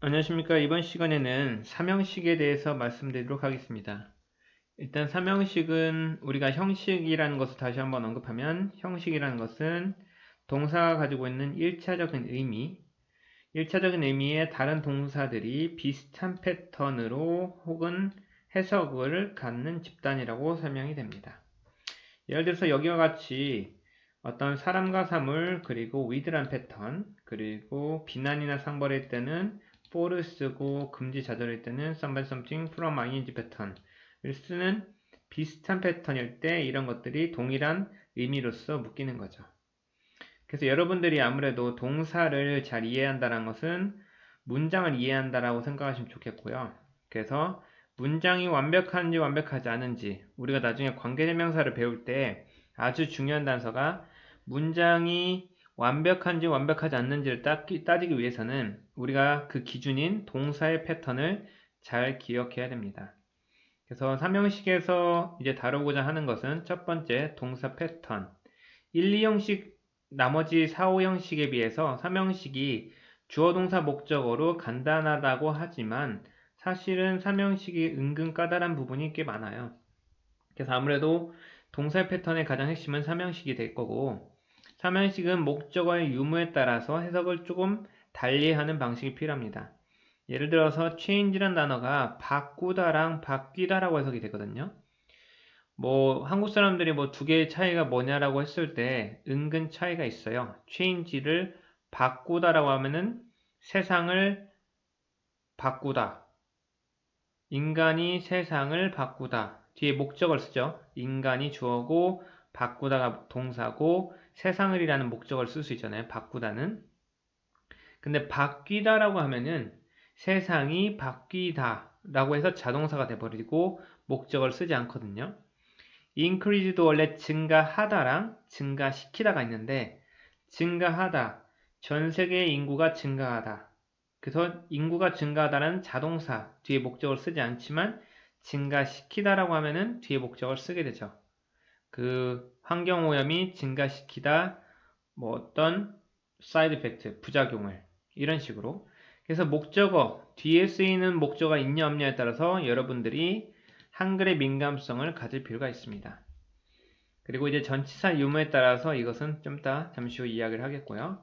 안녕하십니까. 이번 시간에는 삼형식에 대해서 말씀드리도록 하겠습니다. 일단 삼형식은 우리가 형식이라는 것을 다시 한번 언급하면 형식이라는 것은 동사가 가지고 있는 1차적인 의미, 1차적인 의미의 다른 동사들이 비슷한 패턴으로 혹은 해석을 갖는 집단이라고 설명이 됩니다. 예를 들어서 여기와 같이 어떤 사람과 사물, 그리고 with란 패턴, 그리고 비난이나 상벌일 때는 for를 쓰고 금지 좌절일 때는 somebody something from ing 패턴을 쓰는 비슷한 패턴일 때 이런 것들이 동일한 의미로서 묶이는 거죠. 그래서 여러분들이 아무래도 동사를 잘 이해한다는 것은 문장을 이해한다라고 생각하시면 좋겠고요. 그래서 문장이 완벽한지 완벽하지 않은지 우리가 나중에 관계대명사를 배울 때 아주 중요한 단서가 문장이 완벽한지 완벽하지 않는지를 따지기 위해서는 우리가 그 기준인 동사의 패턴을 잘 기억해야 됩니다. 그래서 3형식에서 이제 다루고자 하는 것은 첫 번째 동사 패턴. 1, 2형식 나머지 4, 5형식에 비해서 3형식이 주어 동사 목적어로 간단하다고 하지만 사실은 3형식이 은근 까다란 부분이 꽤 많아요. 그래서 아무래도 동사 패턴의 가장 핵심은 3형식이 될 거고 3형식은 목적어의 유무에 따라서 해석을 조금 달리하는 방식이 필요합니다. 예를 들어서 change란 단어가 바꾸다랑 바뀌다라고 해석이 되거든요. 한국 사람들이 두 개의 차이가 뭐냐라고 했을 때 은근 차이가 있어요. change를 바꾸다라고 하면은 세상을 바꾸다. 인간이 세상을 바꾸다. 뒤에 목적어를 쓰죠. 인간이 주어고 바꾸다가 동사고 세상을이라는 목적어를 쓸 수 있잖아요. 바꾸다는. 근데 바뀌다라고 하면은 세상이 바뀌다라고 해서 자동사가 돼버리고 목적어를 쓰지 않거든요. increase도 원래 증가하다랑 증가시키다가 있는데 증가하다, 전 세계의 인구가 증가하다. 그래서 인구가 증가하다는 자동사 뒤에 목적어를 쓰지 않지만 증가시키다라고 하면은 뒤에 목적어를 쓰게 되죠. 그 환경오염이 증가시키다 어떤 사이드 이펙트, 부작용을 이런 식으로. 그래서 목적어 뒤에 쓰이는 목적어가 있냐 없냐에 따라서 여러분들이 한글의 민감성을 가질 필요가 있습니다. 그리고 이제 전치사 유무에 따라서 이것은 좀 이따 잠시 후 이야기를 하겠고요.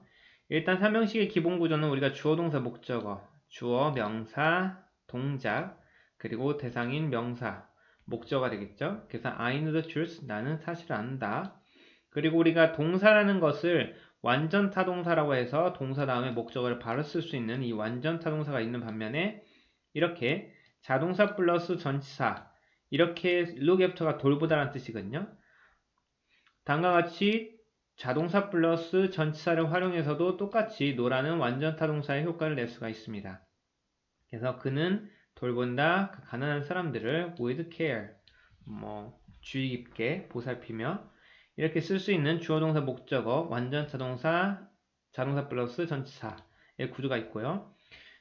일단 삼형식의 기본 구조는 우리가 주어, 동사, 목적어, 주어, 명사, 동작, 그리고 대상인 명사, 목적어가 되겠죠. 그래서 I know the truth, 나는 사실을 안다. 그리고 우리가 동사라는 것을 완전 타동사라고 해서 동사 다음에 목적어를 바로 쓸 수 있는 이 완전 타동사가 있는 반면에 이렇게 자동사 플러스 전치사 이렇게 look after가 돌보다라는 뜻이거든요. 다음과 같이 자동사 플러스 전치사를 활용해서도 똑같이 노라는 완전 타동사의 효과를 낼 수가 있습니다. 그래서 그는 돌본다 그 가난한 사람들을 with care 주의 깊게 보살피며 이렇게 쓸 수 있는 주어 동사 목적어 완전 타동사 자동사 플러스 전치사의 구조가 있고요.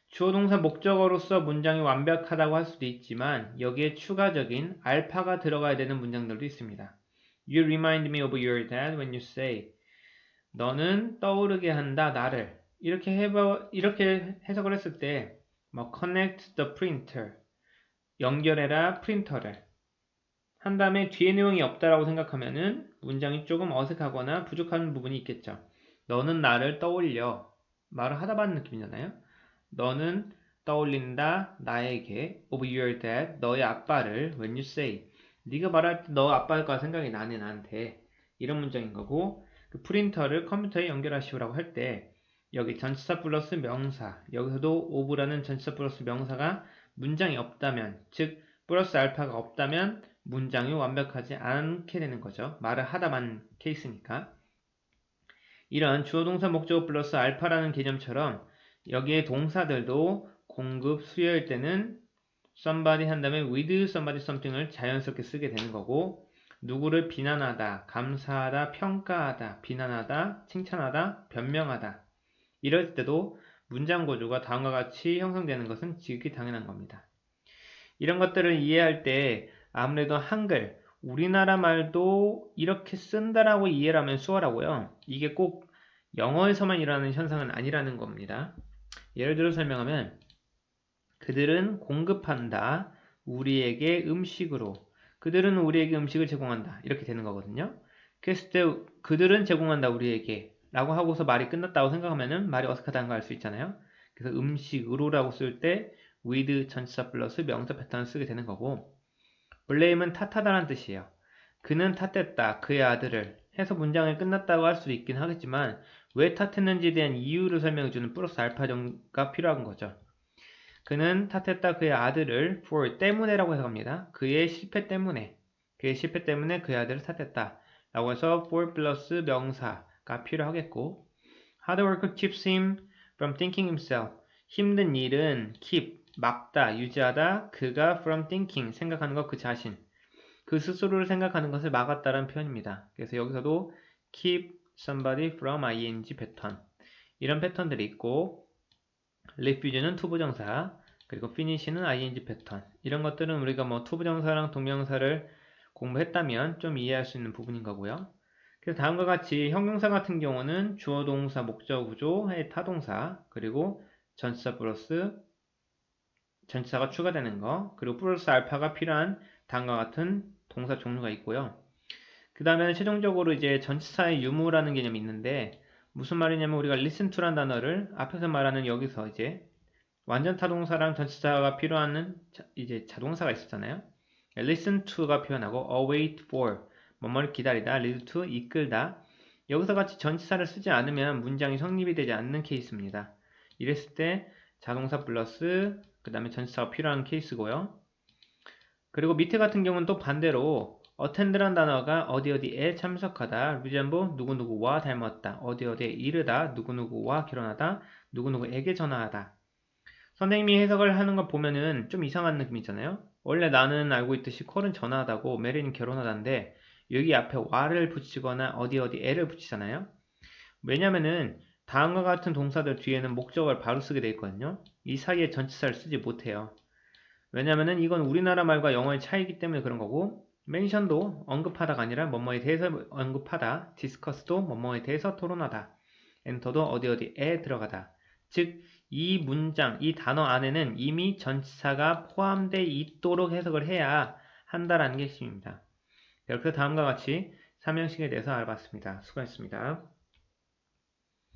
주어 동사 목적어로서 문장이 완벽하다고 할 수도 있지만 여기에 추가적인 알파가 들어가야 되는 문장들도 있습니다. You remind me of your dad when you say 너는 떠오르게 한다 나를 이렇게 해석을 했을 때 connect the printer 연결해라 프린터를 한 다음에 뒤에 내용이 없다라고 생각하면은 문장이 조금 어색하거나 부족한 부분이 있겠죠. 너는 나를 떠올려 말을 하다 받는 느낌이잖아요. 너는 떠올린다 나에게 of your dad 너의 아빠를 when you say 네가 말할 때 너 아빠일 거라 생각이 나네 나한테 이런 문장인 거고 그 프린터를 컴퓨터에 연결하시오라고 할 때 여기 전치사 플러스 명사 여기서도 of라는 전치사 플러스 명사가 문장이 없다면 즉 플러스 알파가 없다면 문장이 완벽하지 않게 되는 거죠. 말을 하다만 케이스니까 이런 주어 동사 목적어 플러스 알파라는 개념처럼 여기에 동사들도 공급 수요일 때는 somebody 한 다음에 with somebody something을 자연스럽게 쓰게 되는 거고 누구를 비난하다, 감사하다, 평가하다, 비난하다, 칭찬하다, 변명하다 이럴 때도 문장 구조가 다음과 같이 형성되는 것은 지극히 당연한 겁니다. 이런 것들을 이해할 때 아무래도 한글, 우리나라 말도 이렇게 쓴다라고 이해를 하면 수월하고요. 이게 꼭 영어에서만 일어나는 현상은 아니라는 겁니다. 예를 들어 설명하면 그들은 공급한다. 우리에게 음식으로. 그들은 우리에게 음식을 제공한다. 이렇게 되는 거거든요. 그랬을 때 그들은 제공한다 우리에게 라고 하고서 말이 끝났다고 생각하면은 말이 어색하다는 걸 알 수 있잖아요. 그래서 음식으로라고 쓸 때 with 전치사 플러스 명사 패턴을 쓰게 되는 거고, blame은 탓하다라는 뜻이에요. 그는 탓했다. 그의 아들을 해서 문장이 끝났다고 할 수도 있긴 하겠지만 왜 탓했는지에 대한 이유를 설명해주는 플러스 알파가 필요한 거죠. 그는 탓했다 그의 아들을 for 때문에라고 해석합니다. 그의 실패 때문에 그의 아들을 탓했다 라고 해서 for 플러스 명사가 필요하겠고, hard work keeps him from thinking himself. 힘든 일은 keep 막다 유지하다 그가 from thinking 생각하는 것 그 자신 그 스스로를 생각하는 것을 막았다라는 표현입니다. 그래서 여기서도 keep somebody from ing 패턴 이런 패턴들이 있고, refuse는 투부정사, 그리고 finish는 ing 패턴. 이런 것들은 우리가 뭐 투부정사랑 동명사를 공부했다면 좀 이해할 수 있는 부분인 거고요. 그래서 다음과 같이 형용사 같은 경우는 주어, 동사, 목적, 구조의 타동사, 그리고 전치사 플러스 전치사가 추가되는 거, 그리고 플러스 알파가 필요한 다음과 같은 동사 종류가 있고요. 그 다음에는 최종적으로 이제 전치사의 유무라는 개념이 있는데, 무슨 말이냐면 우리가 listen to란 단어를 앞에서 말하는 여기서 이제 완전 타동사랑 전치사가 필요한 이제 자동사가 있었잖아요. listen to가 표현하고 await for 뭐뭐를 기다리다, lead to 이끌다. 여기서 같이 전치사를 쓰지 않으면 문장이 성립이 되지 않는 케이스입니다. 이랬을 때 자동사 플러스 그 다음에 전치사가 필요한 케이스고요. 그리고 밑에 같은 경우는 또 반대로 attend란 단어가 어디어디에 참석하다, resemble 누구누구와 닮았다, 어디어디에 이르다, 누구누구와 결혼하다, 누구누구에게 전화하다. 선생님이 해석을 하는 걸 보면은 좀 이상한 느낌이잖아요. 원래 나는 알고 있듯이 콜은 전화하다고 메리는 결혼하다인데 여기 앞에 와를 붙이거나 어디어디에를 붙이잖아요. 왜냐면은 다음과 같은 동사들 뒤에는 목적어를 바로 쓰게 돼 있거든요. 이 사이에 전치사를 쓰지 못해요. 왜냐면은 이건 우리나라 말과 영어의 차이기 때문에 그런 거고, mention도 언급하다가 아니라 뭐뭐에 대해서 언급하다, discuss도 뭐뭐에 대해서 토론하다, enter도 어디어디에 들어가다. 즉, 이 문장, 이 단어 안에는 이미 전치사가 포함되어 있도록 해석을 해야 한다라는 게 핵심입니다. 이렇게 다음과 같이 삼형식에 대해서 알아봤습니다. 수고하셨습니다.